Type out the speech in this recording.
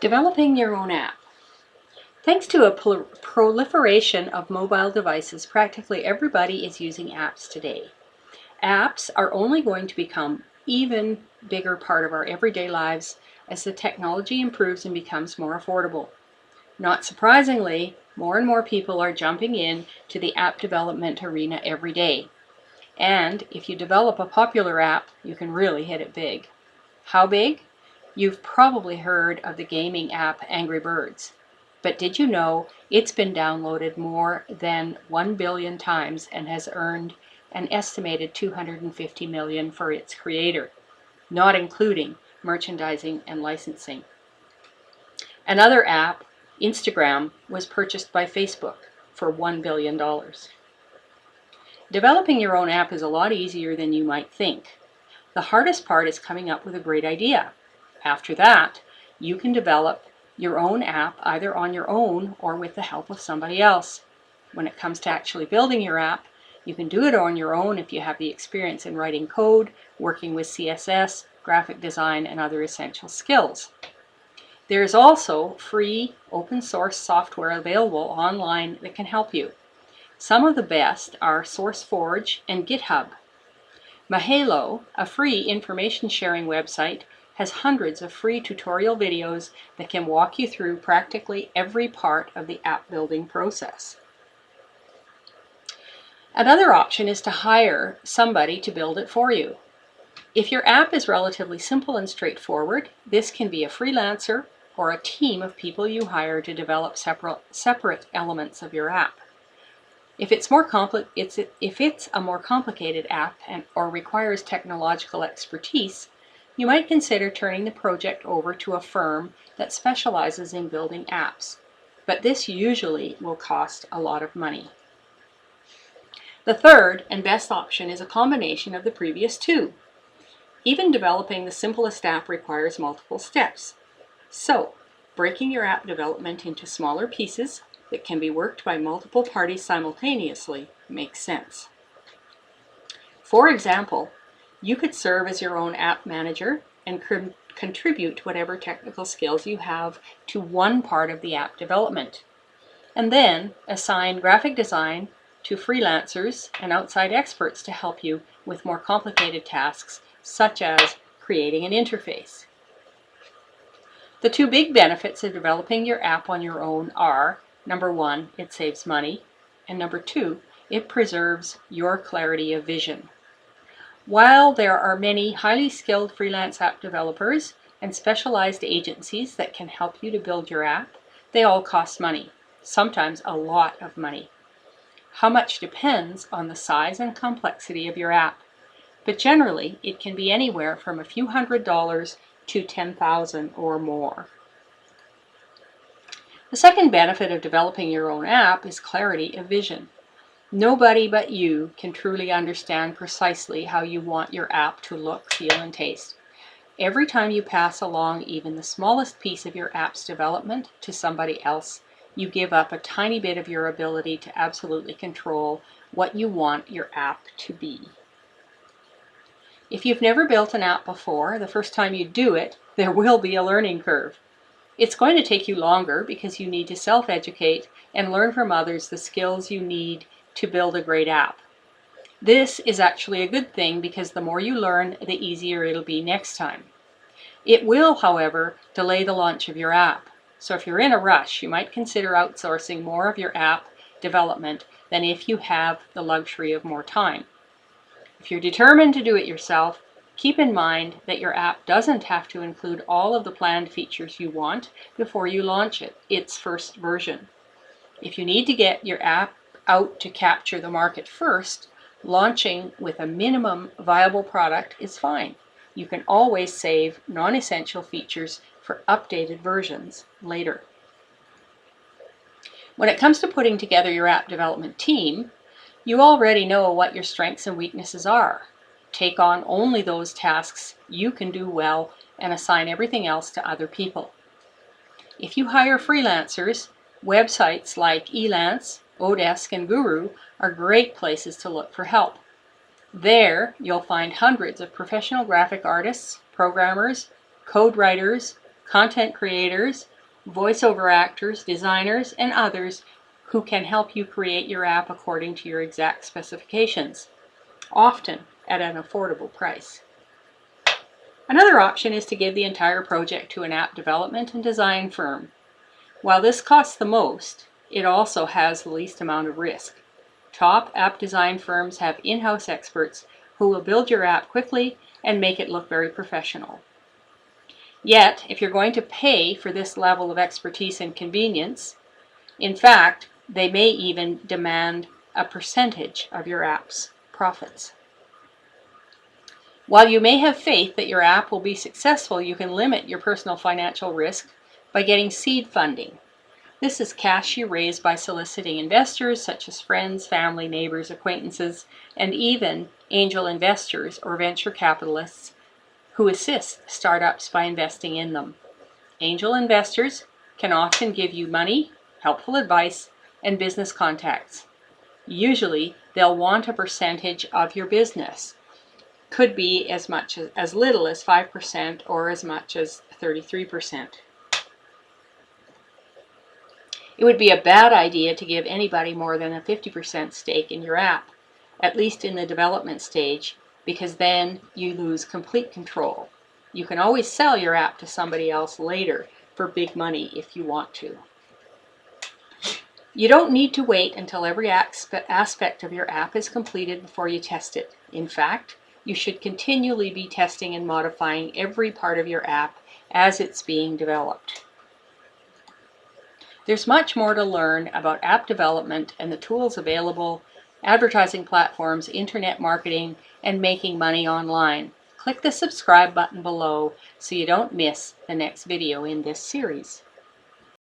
Developing your own app. Thanks to a proliferation of mobile devices, practically everybody is using apps today. Apps are only going to become even bigger part of our everyday lives as the technology improves and becomes more affordable. Not surprisingly, more and more people are jumping in to the app development arena every day. And if you develop a popular app, you can really hit it big. How big? You've probably heard of the gaming app Angry Birds. But did you know it's been downloaded more than 1 billion times and has earned an estimated $250 million for its creator, not including merchandising and licensing. Another app, Instagram, was purchased by Facebook for $1 billion. Developing your own app is a lot easier than you might think. The hardest part is coming up with a great idea. After that, you can develop your own app either on your own or with the help of somebody else. When it comes to actually building your app, you can do it on your own if you have the experience in writing code, working with CSS, graphic design, and other essential skills. There is also free open source software available online that can help you. Some of the best are SourceForge and GitHub. Mahalo, a free information sharing website, has hundreds of free tutorial videos that can walk you through practically every part of the app building process. Another option is to hire somebody to build it for you. If your app is relatively simple and straightforward, this can be a freelancer or a team of people you hire to develop separate elements of your app. If it's a more complicated app or requires technological expertise, you might consider turning the project over to a firm that specializes in building apps, but this usually will cost a lot of money. The third and best option is a combination of the previous two. Even developing the simplest app requires multiple steps. So, breaking your app development into smaller pieces that can be worked by multiple parties simultaneously makes sense. For example, you could serve as your own app manager and contribute whatever technical skills you have to one part of the app development, and then assign graphic design to freelancers and outside experts to help you with more complicated tasks, such as creating an interface. The two big benefits of developing your app on your own are, number one, it saves money, and number two, it preserves your clarity of vision. While there are many highly skilled freelance app developers and specialized agencies that can help you to build your app, they all cost money, sometimes a lot of money. How much depends on the size and complexity of your app, but generally it can be anywhere from a few $100s to $10,000 or more. The second benefit of developing your own app is clarity of vision. Nobody but you can truly understand precisely how you want your app to look, feel, and taste. Every time you pass along even the smallest piece of your app's development to somebody else, you give up a tiny bit of your ability to absolutely control what you want your app to be. If you've never built an app before, the first time you do it, there will be a learning curve. It's going to take you longer because you need to self-educate and learn from others the skills you need to build a great app. This is actually a good thing because the more you learn, the easier it'll be next time. It will, however, delay the launch of your app. So if you're in a rush, you might consider outsourcing more of your app development than if you have the luxury of more time. If you're determined to do it yourself, keep in mind that your app doesn't have to include all of the planned features you want before you launch its first version. If you need to get your app out to capture the market first, launching with a minimum viable product is fine. You can always save non-essential features for updated versions later. When it comes to putting together your app development team, you already know what your strengths and weaknesses are. Take on only those tasks you can do well and assign everything else to other people. If you hire freelancers, websites like Elance, Odesk, and Guru are great places to look for help. There, you'll find hundreds of professional graphic artists, programmers, code writers, content creators, voiceover actors, designers, and others who can help you create your app according to your exact specifications, often at an affordable price. Another option is to give the entire project to an app development and design firm. While this costs the most, it also has the least amount of risk. Top app design firms have in-house experts who will build your app quickly and make it look very professional. Yet, if you're going to pay for this level of expertise and convenience, in fact, they may even demand a percentage of your app's profits. While you may have faith that your app will be successful, you can limit your personal financial risk by getting seed funding. This is cash you raise by soliciting investors such as friends, family, neighbors, acquaintances, and even angel investors or venture capitalists who assist startups by investing in them. Angel investors can often give you money, helpful advice, and business contacts. Usually, they'll want a percentage of your business. Could be as little as 5% or as much as 33%. It would be a bad idea to give anybody more than a 50% stake in your app, at least in the development stage, because then you lose complete control. You can always sell your app to somebody else later for big money if you want to. You don't need to wait until every aspect of your app is completed before you test it. In fact, you should continually be testing and modifying every part of your app as it's being developed. There's much more to learn about app development and the tools available, advertising platforms, internet marketing, and making money online. Click the subscribe button below so you don't miss the next video in this series.